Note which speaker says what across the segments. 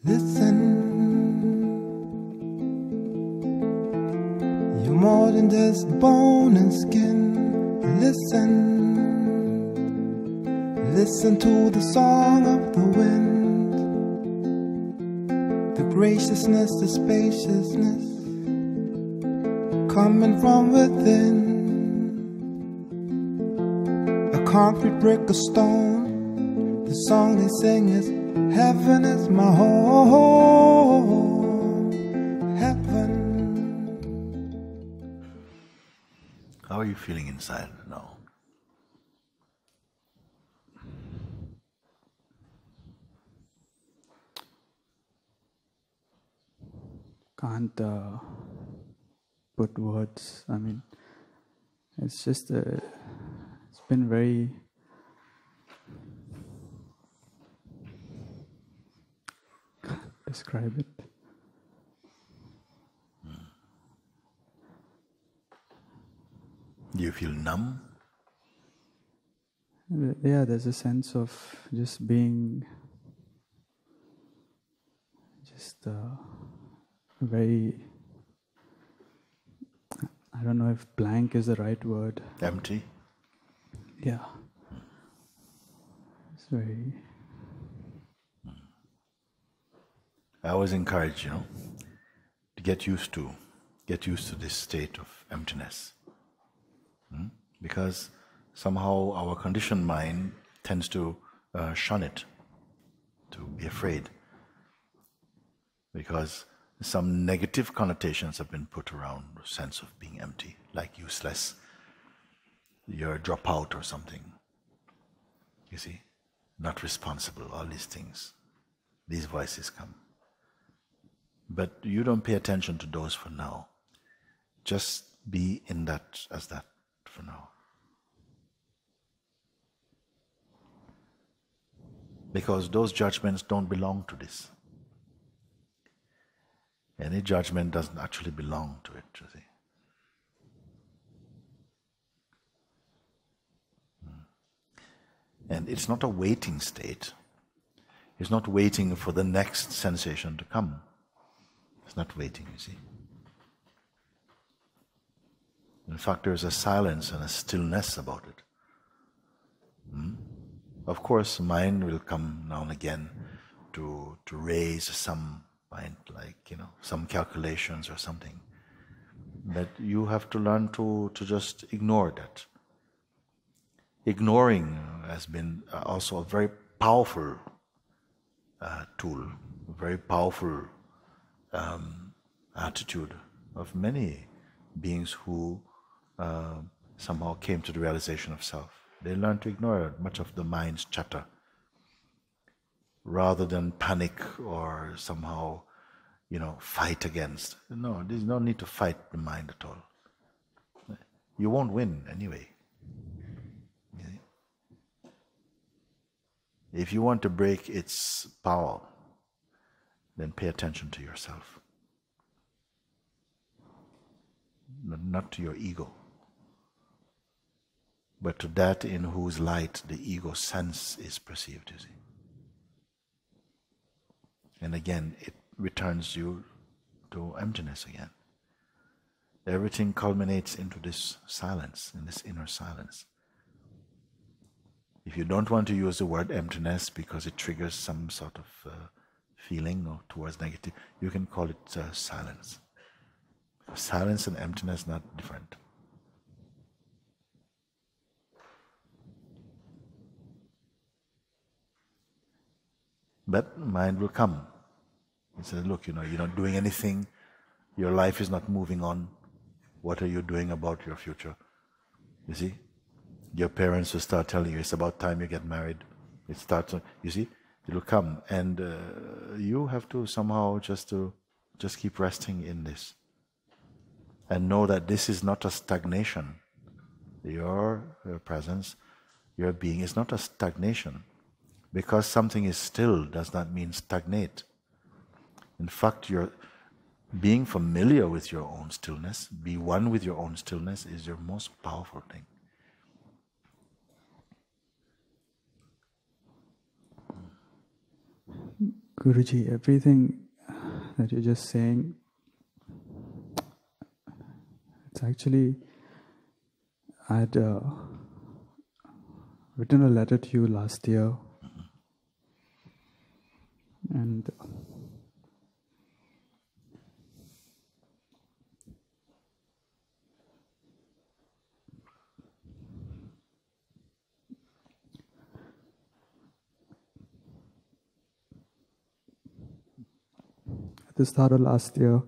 Speaker 1: Listen, you're more than just bone and skin. Listen, listen to the song of the wind, the graciousness, the spaciousness coming from within. A concrete brick, a stone, the song they sing is heaven is my home, heaven.
Speaker 2: How are you feeling inside now?
Speaker 3: Can't put words. I mean, it's just it's been very describe it.
Speaker 2: Do you feel numb?
Speaker 3: Yeah, there's a sense of just being very, I don't know if blank is the right word.
Speaker 2: Empty?
Speaker 3: Yeah. It's very...
Speaker 2: I always encourage, to get used to this state of emptiness. Because somehow our conditioned mind tends to shun it, to be afraid. Because some negative connotations have been put around the sense of being empty, like useless, you're a dropout or something. You see, not responsible, all these things. These voices come. But you don't pay attention to those for now. Just be in that as that for now. Because those judgments don't belong to this. Any judgment doesn't actually belong to it, you see. And it's not a waiting state. It's not waiting for the next sensation to come. It's not waiting, you see. In fact, there's a silence and a stillness about it. Of course, mind will come now and again to raise some mind, like, some calculations or something. But you have to learn to just ignore that. Ignoring has been also a very powerful tool, a very powerful attitude of many beings who somehow came to the realization of self. They learn to ignore much of the mind's chatter rather than panic or somehow, fight against. No, there's no need to fight the mind at all. You won't win anyway. If you want to break its power, then pay attention to yourself, not to your ego, but to that in whose light the ego sense is perceived, you see. And again, it returns you to emptiness again. Everything culminates into this silence, in this inner silence. If you don't want to use the word emptiness because it triggers some sort of feeling or towards negative, you can call it silence. Silence and emptiness are not different. But mind will come. It says, look, you're not doing anything, your life is not moving on. What are you doing about your future? You see? Your parents will start telling you, it's about time you get married. It starts, you see? It will come. And you have to somehow just keep resting in this. And know that this is not a stagnation. Your presence, your being is not a stagnation. Because something is still does not mean stagnate. In fact, your being familiar with your own stillness, be one with your own stillness, is your most powerful thing.
Speaker 3: Guruji, everything that you're just saying, it's actually, I'd written a letter to you last year, and at the start of last year,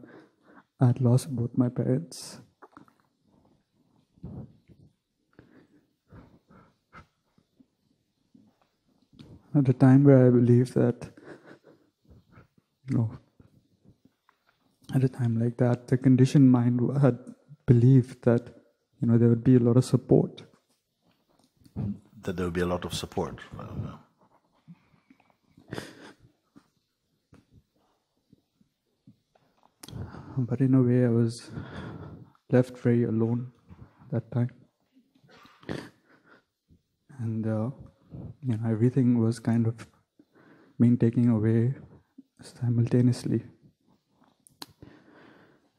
Speaker 3: I had lost both my parents. At a time where I believed that, at a time like that, the conditioned mind had believed that, there would be a lot of support.
Speaker 2: That there will be a lot of support.
Speaker 3: But in a way, I was left very alone that time. And, everything was kind of being taken away simultaneously.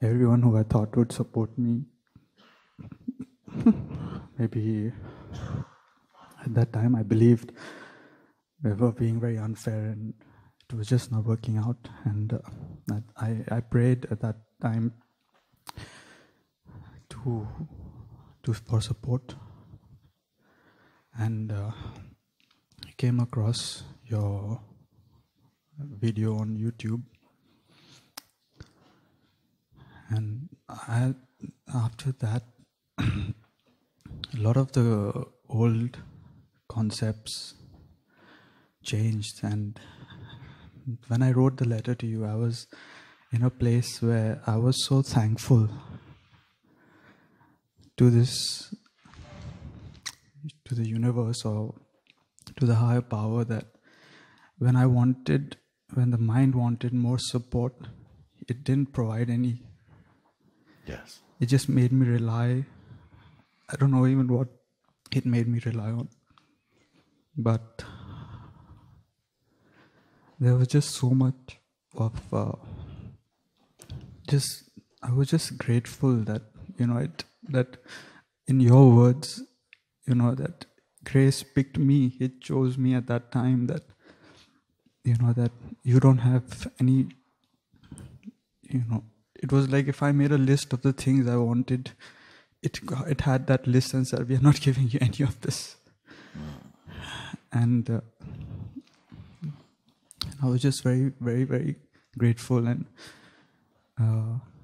Speaker 3: Everyone who I thought would support me, maybe at that time I believed we were being very unfair and it was just not working out. And I prayed at that time for support. And I came across your video on YouTube. And after that, a lot of the old concepts changed. And when I wrote the letter to you, I was in a place where I was so thankful to the universe or to the higher power, that when the mind wanted more support, it didn't provide any.
Speaker 2: Yes.
Speaker 3: It just made me rely. I don't know even what it made me rely on. But there was just so much of I was just grateful that, that in your words, that grace picked me. It chose me at that time, that, that you don't have any, it was like if I made a list of the things I wanted, it had that list and said, we are not giving you any of this. And I was just very, very, very grateful and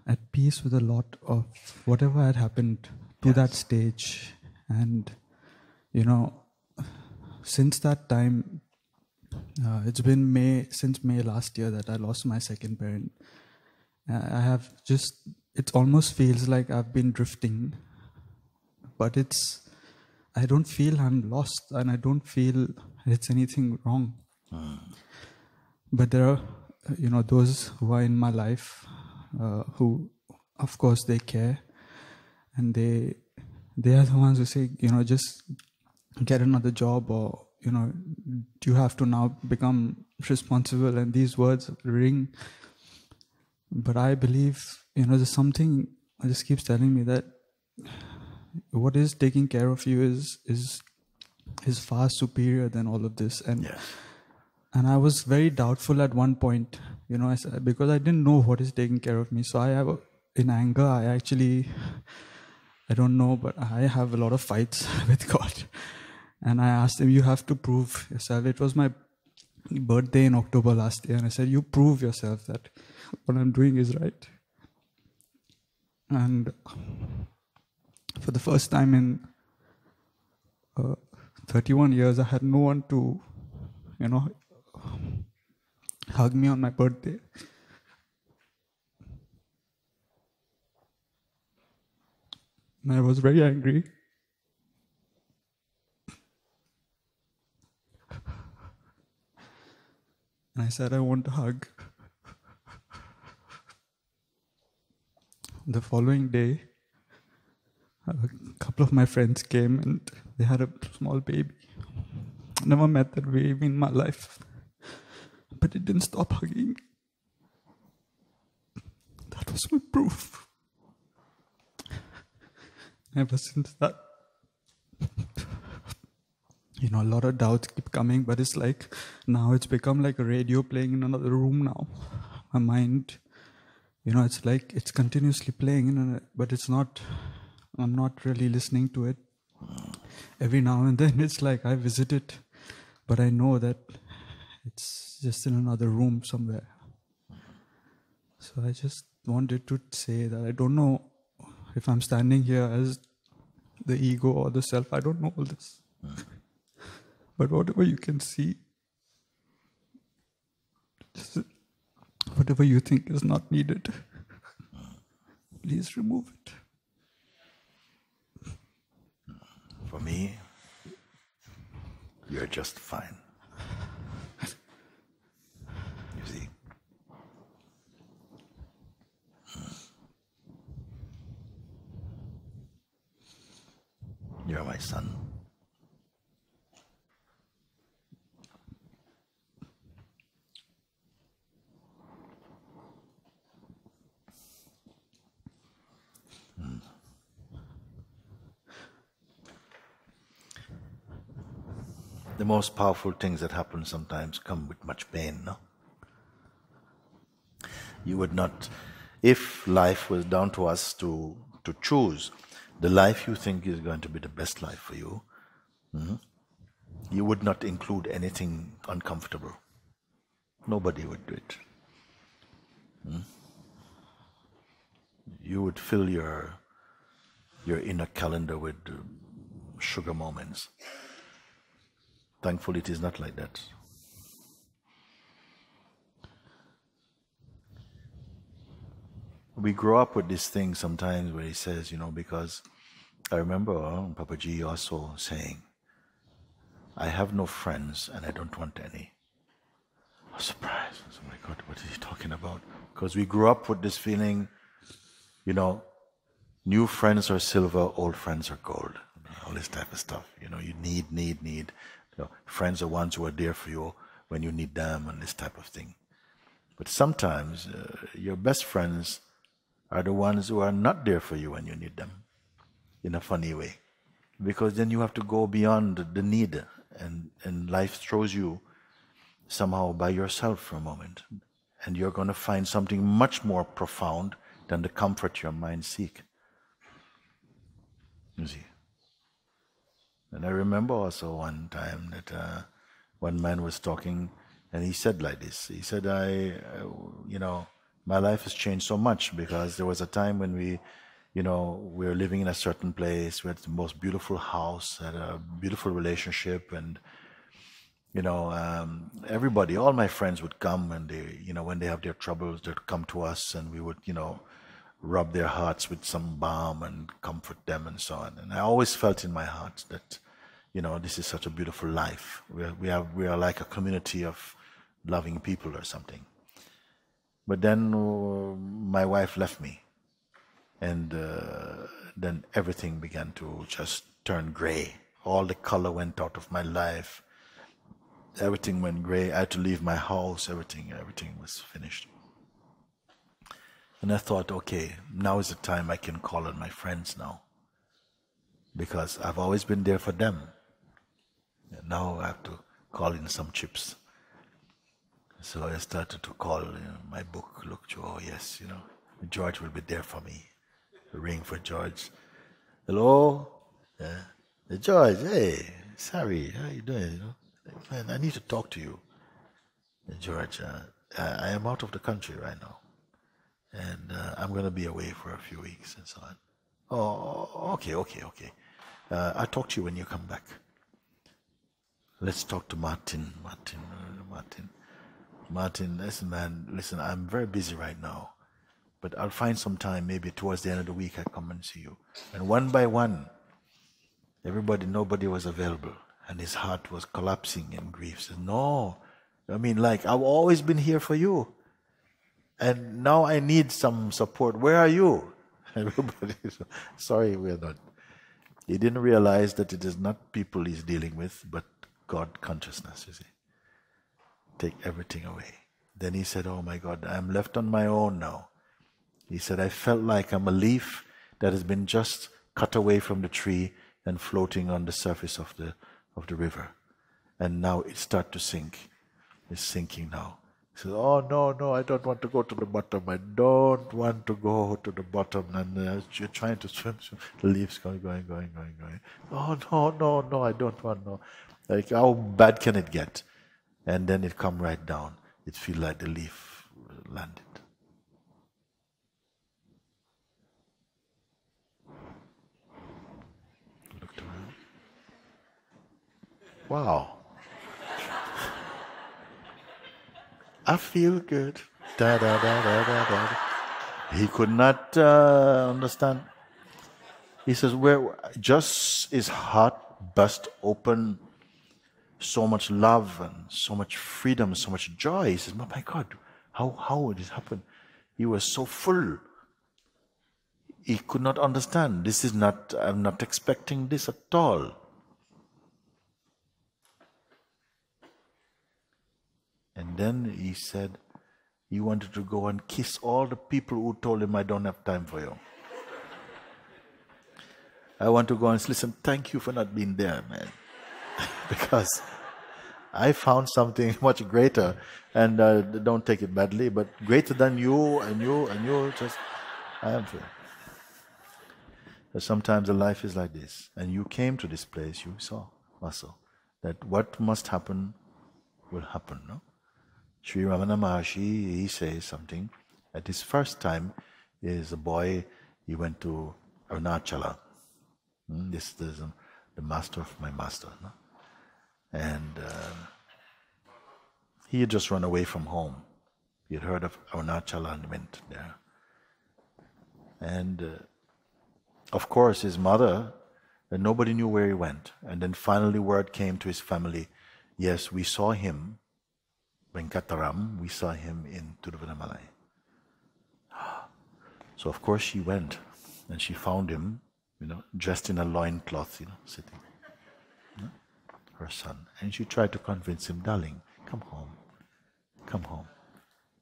Speaker 3: at peace with a lot of whatever had happened to that stage. And, since that time, it's been since May last year that I lost my second parent. It almost feels like I've been drifting, but I don't feel I'm lost and I don't feel it's anything wrong. But there are, those who are in my life, who, of course, they care, and they are the ones who say, just get another job, or, you have to now become responsible, and these words ring. But I believe, there's something that just keeps telling me that what is taking care of you is far superior than all of this. And and I was very doubtful at one point, because I didn't know what is taking care of me. So in anger, I don't know, but I have a lot of fights with God. And I asked him, you have to prove yourself. It was my birthday in October last year, and I said, you prove yourself that what I'm doing is right. And for the first time in 31 years, I had no one to, hug me on my birthday. And I was very angry. And I said, I want a hug. The following day, a couple of my friends came and they had a small baby. I never met that baby in my life. But it didn't stop hugging. That was my proof. Ever since that, a lot of doubts keep coming, but it's like, now it's become like a radio playing in another room now. My mind, it's like it's continuously playing, but I'm not really listening to it. Every now and then it's like I visit it, but I know that it's just in another room somewhere. So I just wanted to say that I don't know if I'm standing here as the ego or the self. I don't know all this. But whatever you can see, whatever you think is not needed, please remove it.
Speaker 2: For me, you're just fine. You see? You're my son. The most powerful things that happen sometimes come with much pain, no? You would not, if life was down to us to choose the life you think is going to be the best life for you, you would not include anything uncomfortable. Nobody would do it. You would fill your inner calendar with sugar moments. Thankfully, it is not like that. We grow up with this thing sometimes where he says, because I remember Papaji also saying, I have no friends and I don't want any. I was surprised. I was, oh my God, what is he talking about? Because we grew up with this feeling, new friends are silver, old friends are gold. All this type of stuff. You need. Friends are ones who are there for you when you need them and this type of thing. But sometimes your best friends are the ones who are not there for you when you need them, in a funny way. Because then you have to go beyond the need, and life throws you somehow by yourself for a moment. And you're going to find something much more profound than the comfort your mind seek. You see. And I remember also one time that one man was talking, and he said like this. He said, my life has changed so much because there was a time when we were living in a certain place, we had the most beautiful house, had a beautiful relationship, and everybody, all my friends would come, and they, when they have their troubles, they'd come to us, and we would, rub their hearts with some balm and comfort them and so on. And I always felt in my heart that, this is such a beautiful life. We are like a community of loving people or something. But then my wife left me, and then everything began to just turn gray. All the color went out of my life. Everything went gray. I had to leave my house. Everything was finished. And I thought, okay, now is the time I can call on my friends now, because I've always been there for them. And now I have to call in some chips. So I started to call my book, look to, oh yes, George will be there for me. Ring for George. Hello? George, hey, sorry, how you doing? Man, I need to talk to you. George, I am out of the country right now. And I'm going to be away for a few weeks and so on. Oh, okay. I'll talk to you when you come back. Let's talk to Martin, listen, man, I'm very busy right now. But I'll find some time, maybe towards the end of the week, I come and see you. And one by one, nobody was available. And his heart was collapsing in grief. He said, no, I've always been here for you. And now I need some support. Where are you? Everybody is, sorry, we're not. He didn't realize that it is not people he's dealing with, but God consciousness, you see. take everything away. Then he said, oh my God, I'm left on my own now. He said, I felt like I'm a leaf that has been just cut away from the tree and floating on the surface of the river. And now it starts to sink. It's sinking now. He said, oh no, I don't want to go to the bottom. I don't want to go to the bottom. And you're trying to swim. The leaves going. Oh no, I don't want, no. Like, how bad can it get? And then it come right down. It feels like the leaf landed. Looked around. Wow. I feel good. Da, da, da, da, da, da. He could not understand. He says, where just his heart burst open, so much love and so much freedom, so much joy. He says, oh my God, how would this happen? He was so full. He could not understand. This is not, I'm not expecting this at all. And then he said he wanted to go and kiss all the people who told him, I don't have time for you. I want to go and listen, thank you for not being there, man. Because I found something much greater, and don't take it badly, but greater than you and you and you, just, I am free. But sometimes the life is like this, and you came to this place, you saw also, that what must happen will happen, no? Sri Ramana Maharshi, he says something. At his first time, he is a boy, he went to Arunachala. This is the master of my master. No? And he had just run away from home. He had heard of Arunachala and went there. And of course his mother, nobody knew where he went. And then finally word came to his family, yes, we saw him, Venkataram, we saw him in Tiruvannamalai. So of course she went and she found him, dressed in a loincloth, sitting. Her son. And she tried to convince him, darling, come home. Come home.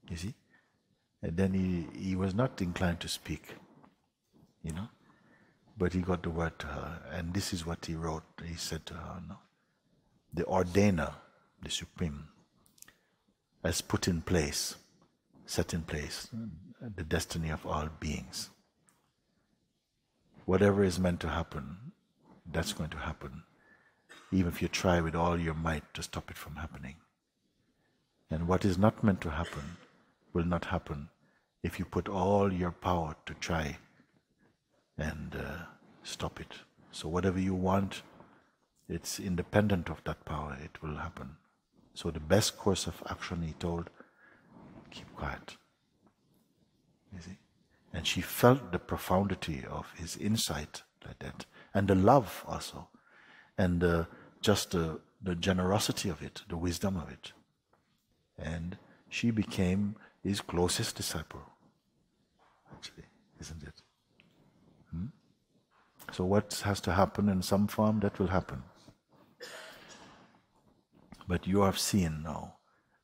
Speaker 2: You see? And then he was not inclined to speak, but he got the word to her. And this is what he wrote. He said to her, the ordainer, the supreme, has put in place, set in place, the destiny of all beings. Whatever is meant to happen, that's going to happen, even if you try with all your might to stop it from happening. And what is not meant to happen will not happen if you put all your power to try and stop it. So whatever you want, it's independent of that power, it will happen. So the best course of action, he told, keep quiet. You see? And she felt the profundity of his insight like that, and the love also, and just the generosity of it, the wisdom of it. And she became his closest disciple, actually, isn't it? So what has to happen in some form, that will happen. But you have seen now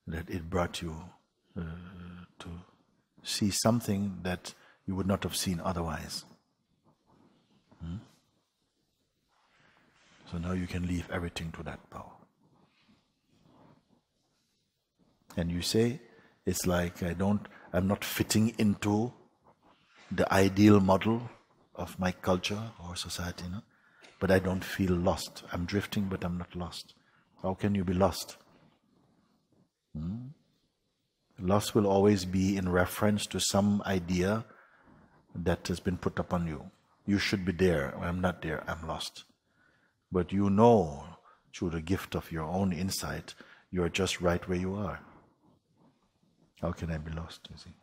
Speaker 2: that it brought you to see something that you would not have seen otherwise. So now you can leave everything to that power. And you say, it's like I'm not fitting into the ideal model of my culture or society, but I don't feel lost. I'm drifting, but I'm not lost. How can you be lost? Lost will always be in reference to some idea that has been put upon you. You should be there. I'm not there. I'm lost. But you know, through the gift of your own insight, you are just right where you are. How can I be lost, you see?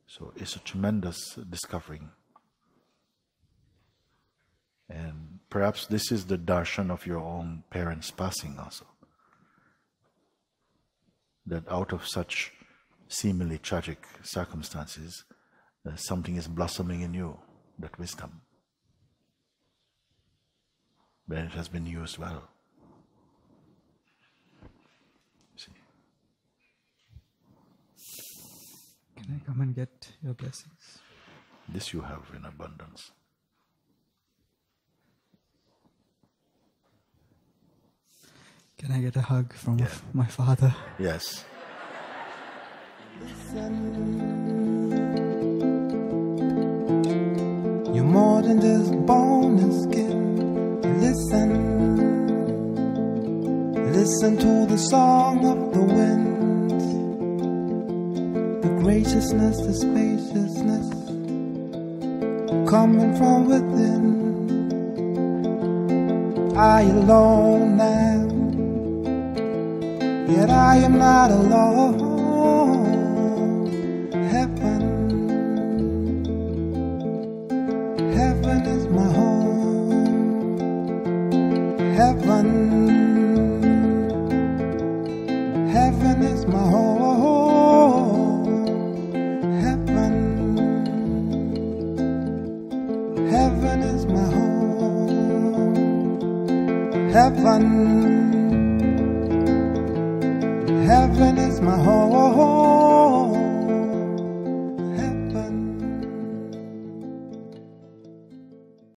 Speaker 2: So it's a tremendous discovering. And perhaps this is the darshan of your own parents passing also. That out of such seemingly tragic circumstances, something is blossoming in you, that wisdom. But it has been used well. See?
Speaker 3: come and get your blessings.
Speaker 2: This you have in abundance.
Speaker 3: Can I get a hug from my father?
Speaker 2: Yes.
Speaker 1: You're more than just bone and skin. Listen, listen to the song of the wind, the graciousness, the spaciousness coming from within. I alone am, yet I am not alone. Heaven, heaven is my home. Heaven, heaven is my home. Heaven, heaven is my home. Heaven, heaven is my home.